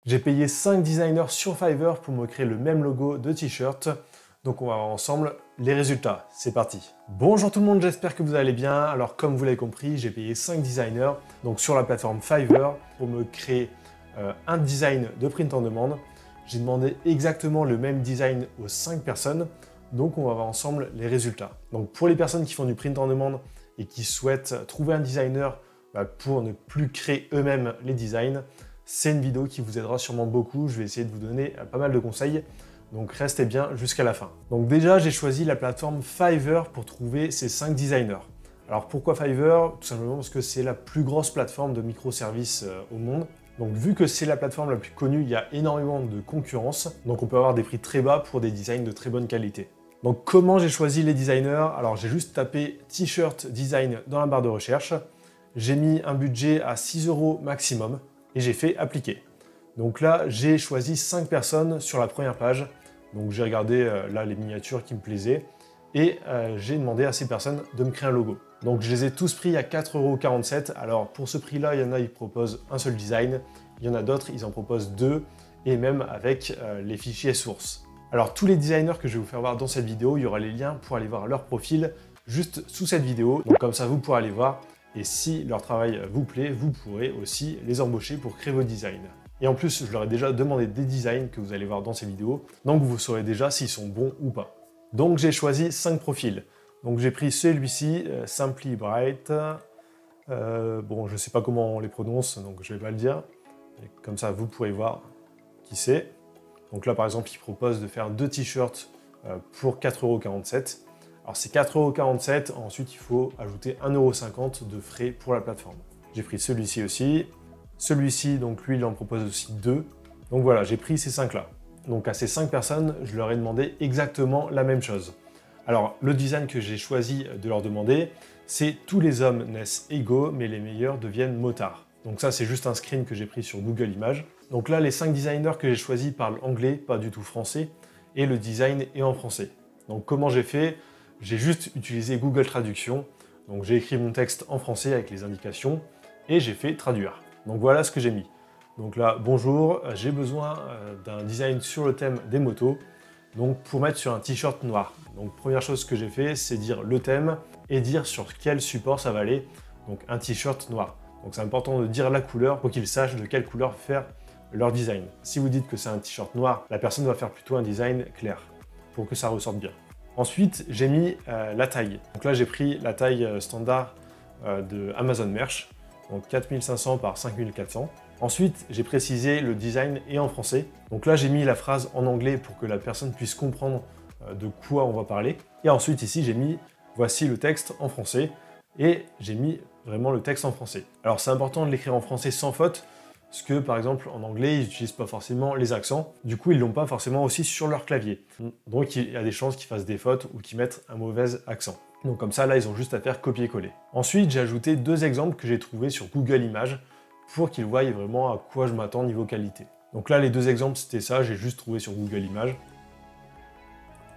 J'ai payé 5 designers sur Fiverr pour me créer le même logo de t-shirt. Donc on va voir ensemble les résultats. C'est parti. Bonjour tout le monde, j'espère que vous allez bien. Alors comme vous l'avez compris, j'ai payé 5 designers donc sur la plateforme Fiverr pour me créer un design de print on demand. J'ai demandé exactement le même design aux 5 personnes. Donc on va voir ensemble les résultats. Donc pour les personnes qui font du print on demand et qui souhaitent trouver un designer pour ne plus créer eux-mêmes les designs, c'est une vidéo qui vous aidera sûrement beaucoup. Je vais essayer de vous donner pas mal de conseils. Donc restez bien jusqu'à la fin. Donc déjà, j'ai choisi la plateforme Fiverr pour trouver ces 5 designers. Alors pourquoi Fiverr? Tout simplement parce que c'est la plus grosse plateforme de microservices au monde. Donc vu que c'est la plateforme la plus connue, il y a énormément de concurrence. Donc on peut avoir des prix très bas pour des designs de très bonne qualité. Donc comment j'ai choisi les designers? Alors j'ai juste tapé t-shirt design dans la barre de recherche. J'ai mis un budget à 6 € maximum et j'ai fait appliquer. Donc là, j'ai choisi 5 personnes sur la première page. Donc j'ai regardé là les miniatures qui me plaisaient et j'ai demandé à ces personnes de me créer un logo. Donc je les ai tous pris à 4,47 €. Alors pour ce prix-là, il y en a, ils proposent un seul design. Il y en a d'autres, ils en proposent 2 et même avec les fichiers sources. Alors tous les designers que je vais vous faire voir dans cette vidéo, il y aura les liens pour aller voir leur profil juste sous cette vidéo. Donc comme ça, vous pourrez aller voir. Et si leur travail vous plaît, vous pourrez aussi les embaucher pour créer vos designs. Et en plus, je leur ai déjà demandé des designs que vous allez voir dans ces vidéos, donc vous saurez déjà s'ils sont bons ou pas. Donc j'ai choisi 5 profils. Donc j'ai pris celui-ci, Simply Bright. Bon, je ne sais pas comment on les prononce, donc je ne vais pas le dire. Et comme ça, vous pourrez voir qui c'est. Donc là, par exemple, il propose de faire 2 t-shirts pour 4,47 €. Alors c'est 4,47 €, ensuite il faut ajouter 1,50 € de frais pour la plateforme. J'ai pris celui-ci aussi. Celui-ci, donc lui, il en propose aussi 2. Donc voilà, j'ai pris ces 5-là. Donc à ces 5 personnes, je leur ai demandé exactement la même chose. Alors le design que j'ai choisi de leur demander, c'est « Tous les hommes naissent égaux, mais les meilleurs deviennent motards ». Donc ça, c'est juste un screen que j'ai pris sur Google Images. Donc là, les 5 designers que j'ai choisis parlent anglais, pas du tout français, et le design est en français. Donc comment j'ai fait? J'ai juste utilisé Google Traduction. Donc j'ai écrit mon texte en français avec les indications et j'ai fait traduire. Donc voilà ce que j'ai mis. Donc là, bonjour, j'ai besoin d'un design sur le thème des motos, donc pour mettre sur un t-shirt noir. Donc première chose que j'ai fait, c'est dire le thème et dire sur quel support ça va aller. Donc un t-shirt noir. Donc c'est important de dire la couleur pour qu'ils sachent de quelle couleur faire leur design. Si vous dites que c'est un t-shirt noir, la personne va faire plutôt un design clair pour que ça ressorte bien. Ensuite, j'ai mis la taille. Donc là, j'ai pris la taille standard de Amazon Merch, donc 4500 par 5400. Ensuite, j'ai précisé le design et en français. Donc là, j'ai mis la phrase en anglais pour que la personne puisse comprendre de quoi on va parler. Et ensuite, ici, j'ai mis « Voici le texte en français » et j'ai mis vraiment le texte en français. Alors, c'est important de l'écrire en français sans faute, parce que, par exemple, en anglais, ils n'utilisent pas forcément les accents. Du coup, ils ne l'ont pas forcément aussi sur leur clavier. Donc, il y a des chances qu'ils fassent des fautes ou qu'ils mettent un mauvais accent. Donc, comme ça, là, ils ont juste à faire copier-coller. Ensuite, j'ai ajouté 2 exemples que j'ai trouvés sur Google Images pour qu'ils voient vraiment à quoi je m'attends niveau qualité. Donc là, les 2 exemples, c'était ça. J'ai juste trouvé sur Google Images.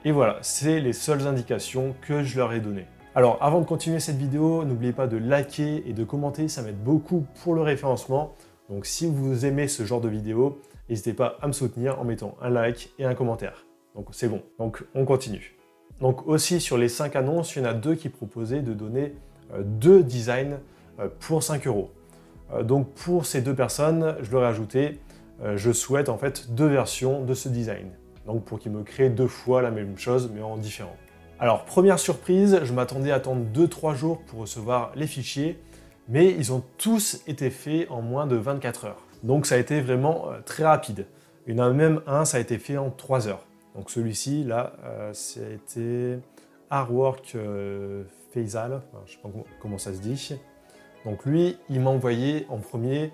Et voilà, c'est les seules indications que je leur ai données. Alors, avant de continuer cette vidéo, n'oubliez pas de liker et de commenter. Ça m'aide beaucoup pour le référencement. Donc si vous aimez ce genre de vidéo, n'hésitez pas à me soutenir en mettant un like et un commentaire. Donc c'est bon, donc on continue. Donc aussi sur les 5 annonces, il y en a 2 qui proposaient de donner 2 designs pour 5 €. Donc pour ces 2 personnes, je leur ai ajouté, je souhaite en fait 2 versions de ce design. Donc pour qu'ils me créent 2 fois la même chose mais en différent. Alors première surprise, je m'attendais à attendre 2-3 jours pour recevoir les fichiers. Mais ils ont tous été faits en moins de 24 heures. Donc ça a été vraiment très rapide. Il y en a même un, ça a été fait en 3 heures. Donc celui-ci, là, ça a été Artwork Faisal, enfin, je ne sais pas comment ça se dit. Donc lui, il m'a envoyé en premier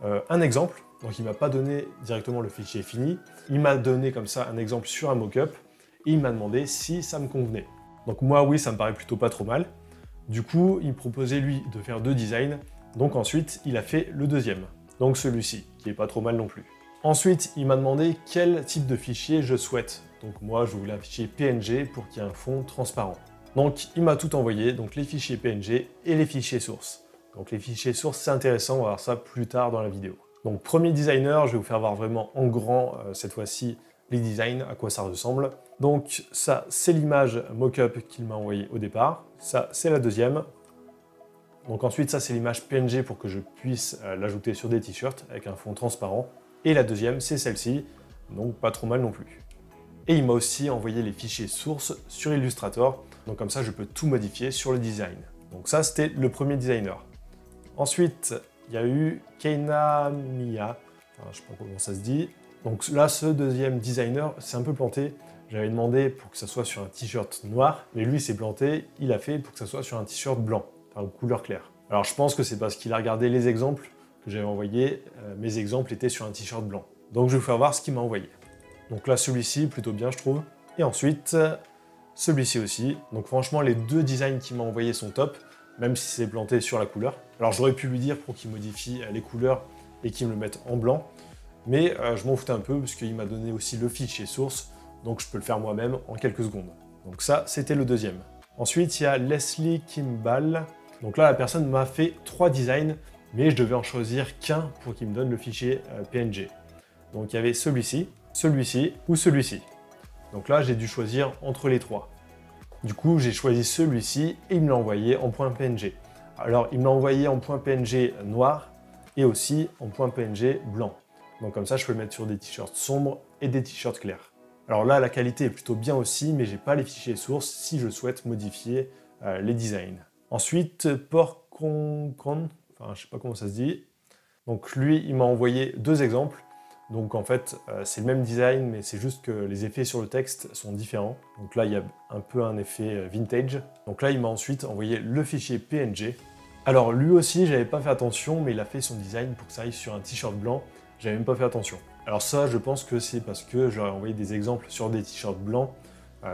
un exemple. Donc il ne m'a pas donné directement le fichier fini. Il m'a donné comme ça un exemple sur un mock-up. Et il m'a demandé si ça me convenait. Donc moi, oui, ça me paraît plutôt pas trop mal. Du coup, il me proposait lui de faire 2 designs, donc ensuite il a fait le deuxième, donc celui-ci, qui est pas trop mal non plus. Ensuite, il m'a demandé quel type de fichier je souhaite, donc moi je voulais un fichier PNG pour qu'il y ait un fond transparent. Donc il m'a tout envoyé, donc les fichiers PNG et les fichiers sources. Donc les fichiers sources c'est intéressant, on va voir ça plus tard dans la vidéo. Donc premier designer, je vais vous faire voir vraiment en grand cette fois-ci les designs, à quoi ça ressemble. Donc ça, c'est l'image mock-up qu'il m'a envoyée au départ. Ça, c'est la deuxième. Donc ensuite, ça, c'est l'image PNG pour que je puisse l'ajouter sur des t-shirts avec un fond transparent. Et la deuxième, c'est celle-ci, donc pas trop mal non plus. Et il m'a aussi envoyé les fichiers sources sur Illustrator, donc comme ça, je peux tout modifier sur le design. Donc ça, c'était le premier designer. Ensuite, il y a eu Keina Mia, enfin, je ne sais pas comment ça se dit. Donc là, ce deuxième designer s'est un peu planté. J'avais demandé pour que ça soit sur un t-shirt noir, mais lui s'est planté, il a fait pour que ça soit sur un t-shirt blanc, enfin couleur claire. Alors je pense que c'est parce qu'il a regardé les exemples que j'avais envoyés, mes exemples étaient sur un t-shirt blanc. Donc je vais vous faire voir ce qu'il m'a envoyé. Donc là, celui-ci, plutôt bien, je trouve. Et ensuite, celui-ci aussi. Donc franchement, les deux designs qu'il m'a envoyés sont top, même si c'est planté sur la couleur. Alors j'aurais pu lui dire pour qu'il modifie les couleurs et qu'il me le mette en blanc, mais je m'en foutais un peu parce qu'il m'a donné aussi le fichier source, donc je peux le faire moi-même en quelques secondes. Donc ça, c'était le deuxième. Ensuite, il y a Leslie Kimball. Donc là, la personne m'a fait 3 designs, mais je devais en choisir qu'un pour qu'il me donne le fichier PNG. Donc il y avait celui-ci, celui-ci ou celui-ci. Donc là, j'ai dû choisir entre les 3. Du coup, j'ai choisi celui-ci et il me l'a envoyé en point PNG. Alors, il me l'a envoyé en point PNG noir et aussi en point PNG blanc. Donc comme ça, je peux le mettre sur des t-shirts sombres et des t-shirts clairs. Alors là, la qualité est plutôt bien aussi, mais j'ai pas les fichiers sources si je souhaite modifier les designs. Ensuite, Porconcon, enfin je sais pas comment ça se dit. Donc lui, il m'a envoyé 2 exemples. Donc en fait, c'est le même design, mais c'est juste que les effets sur le texte sont différents. Donc là, il y a un peu un effet vintage. Donc là, il m'a ensuite envoyé le fichier PNG. Alors lui aussi, j'avais pas fait attention, mais il a fait son design pour que ça aille sur un t-shirt blanc. J'avais même pas fait attention. Alors ça, je pense que c'est parce que j'aurais envoyé des exemples sur des t-shirts blancs.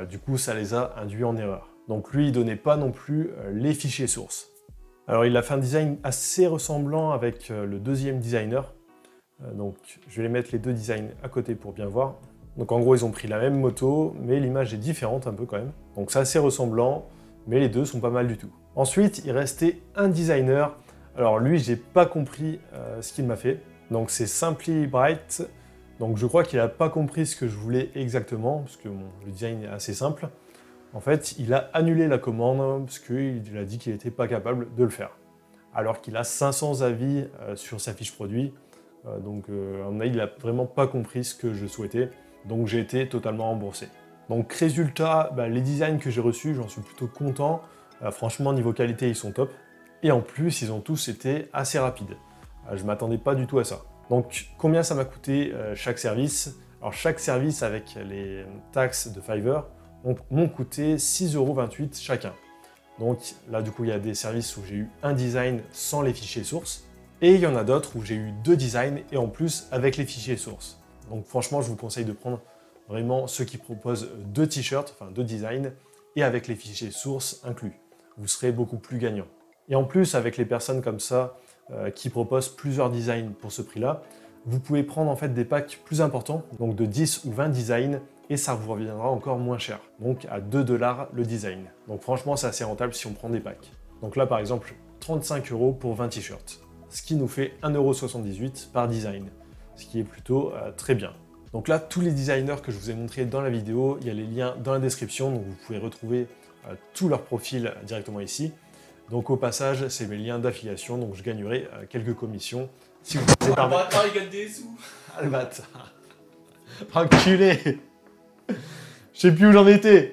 Du coup, ça les a induits en erreur. Donc lui, il donnait pas non plus les fichiers sources. Alors il a fait un design assez ressemblant avec le deuxième designer. Donc je vais les mettre les deux designs à côté pour bien voir. Donc en gros, ils ont pris la même moto, mais l'image est différente un peu quand même. Donc c'est assez ressemblant, mais les deux sont pas mal du tout. Ensuite, il restait un designer. Alors lui, j'ai pas compris ce qu'il m'a fait. Donc c'est Simply Bright. Donc je crois qu'il n'a pas compris ce que je voulais exactement, parce que bon, le design est assez simple. En fait, il a annulé la commande parce qu'il a dit qu'il n'était pas capable de le faire. Alors qu'il a 500 avis sur sa fiche produit. Donc à mon avis, il n'a vraiment pas compris ce que je souhaitais. Donc j'ai été totalement remboursé. Donc résultat, les designs que j'ai reçus, j'en suis plutôt content. Franchement, niveau qualité, ils sont top. Et en plus, ils ont tous été assez rapides. Je ne m'attendais pas du tout à ça. Donc combien ça m'a coûté chaque service? Alors chaque service avec les taxes de Fiverr m'ont coûté 6,28 € chacun. Donc là du coup il y a des services où j'ai eu un design sans les fichiers sources et il y en a d'autres où j'ai eu 2 designs et en plus avec les fichiers sources. Donc franchement je vous conseille de prendre vraiment ceux qui proposent 2 t-shirts, enfin 2 designs et avec les fichiers sources inclus. Vous serez beaucoup plus gagnant. Et en plus avec les personnes comme ça qui proposent plusieurs designs pour ce prix-là, vous pouvez prendre en fait des packs plus importants, donc de 10 ou 20 designs, et ça vous reviendra encore moins cher, donc à 2 $ le design. Donc franchement, c'est assez rentable si on prend des packs. Donc là, par exemple, 35 € pour 20 t-shirts, ce qui nous fait 1,78 € par design, ce qui est plutôt très bien. Donc là, tous les designers que je vous ai montrés dans la vidéo, il y a les liens dans la description, donc vous pouvez retrouver tous leurs profils directement ici. Donc au passage, c'est mes liens d'affiliation, donc je gagnerai quelques commissions. Si vous passez par... Le bâtard, il gagne des sous. Ah le bâtard. Enculé. Je sais plus où j'en étais.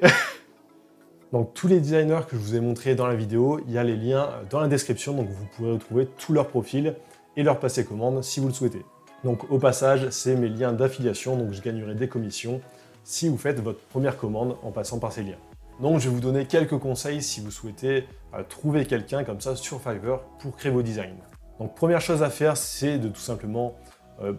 Donc tous les designers que je vous ai montrés dans la vidéo, il y a les liens dans la description, donc vous pourrez retrouver tous leurs profils et leur passer commande si vous le souhaitez. Donc au passage, c'est mes liens d'affiliation, donc je gagnerai des commissions si vous faites votre première commande en passant par ces liens. Donc je vais vous donner quelques conseils si vous souhaitez trouver quelqu'un comme ça sur Fiverr pour créer vos designs. Donc première chose à faire, c'est de tout simplement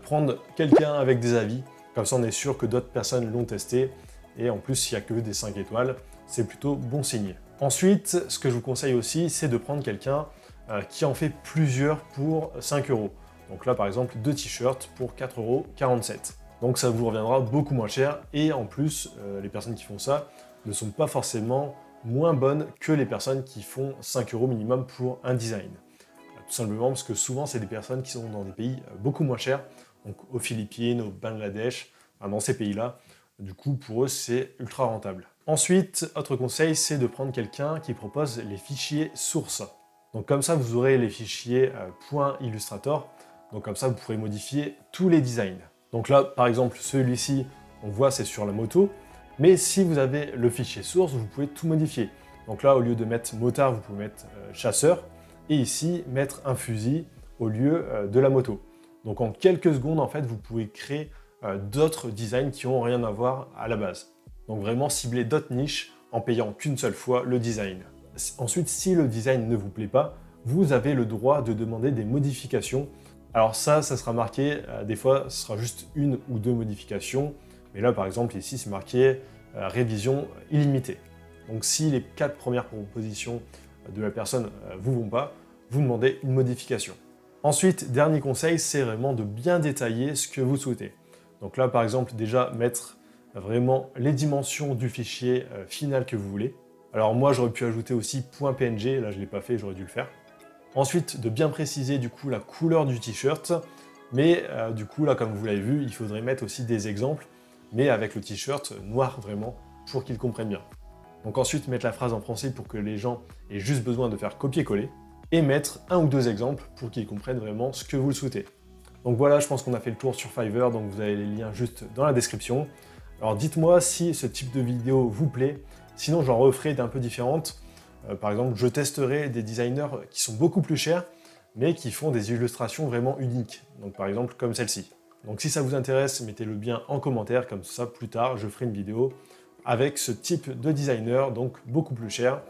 prendre quelqu'un avec des avis, comme ça on est sûr que d'autres personnes l'ont testé, et en plus s'il n'y a que des 5 étoiles, c'est plutôt bon signe. Ensuite, ce que je vous conseille aussi, c'est de prendre quelqu'un qui en fait plusieurs pour 5 €. Donc là par exemple 2 t-shirts pour 4,47 €. Donc ça vous reviendra beaucoup moins cher, et en plus les personnes qui font ça ne sont pas forcément moins bonnes que les personnes qui font 5 € minimum pour un design. tout simplement parce que souvent c'est des personnes qui sont dans des pays beaucoup moins chers, donc aux Philippines, au Bangladesh, dans ces pays-là. Du coup, pour eux, c'est ultra rentable. Ensuite, autre conseil, c'est de prendre quelqu'un qui propose les fichiers sources. Donc comme ça, vous aurez les fichiers .illustrator. Donc comme ça, vous pourrez modifier tous les designs. Donc là, par exemple, celui-ci, on voit, c'est sur la moto. Mais si vous avez le fichier source, vous pouvez tout modifier. Donc là, au lieu de mettre motard, vous pouvez mettre chasseur. Et ici, mettre un fusil au lieu de la moto. Donc en quelques secondes, en fait, vous pouvez créer d'autres designs qui n'ont rien à voir à la base. Donc vraiment cibler d'autres niches en payant qu'une seule fois le design. Ensuite, si le design ne vous plaît pas, vous avez le droit de demander des modifications. Alors ça sera marqué, des fois ce sera juste une ou deux modifications, mais là par exemple ici c'est marqué révision illimitée. Donc si les 4 premières propositions de la personne vous vont pas, vous demandez une modification. Ensuite, dernier conseil, c'est vraiment de bien détailler ce que vous souhaitez. Donc là par exemple déjà mettre vraiment les dimensions du fichier final que vous voulez. Alors moi j'aurais pu ajouter aussi .png, là je ne l'ai pas fait, j'aurais dû le faire. Ensuite, de bien préciser du coup la couleur du t-shirt, mais du coup là comme vous l'avez vu, il faudrait mettre aussi des exemples, mais avec le t-shirt noir vraiment, pour qu'ils comprennent bien. Donc ensuite mettre la phrase en français pour que les gens aient juste besoin de faire copier-coller, et mettre un ou deux exemples pour qu'ils comprennent vraiment ce que vous le souhaitez. Donc voilà, je pense qu'on a fait le tour sur Fiverr, donc vous avez les liens juste dans la description. Alors dites-moi si ce type de vidéo vous plaît, sinon j'en referai d'un peu différentes. Par exemple, je testerai des designers qui sont beaucoup plus chers, mais qui font des illustrations vraiment uniques. Donc par exemple, comme celle-ci. Donc si ça vous intéresse, mettez-le bien en commentaire, comme ça plus tard, je ferai une vidéo avec ce type de designer, donc beaucoup plus cher,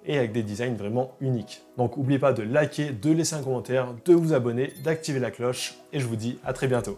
et avec des designs vraiment uniques. Donc n'oubliez pas de liker, de laisser un commentaire, de vous abonner, d'activer la cloche, et je vous dis à très bientôt.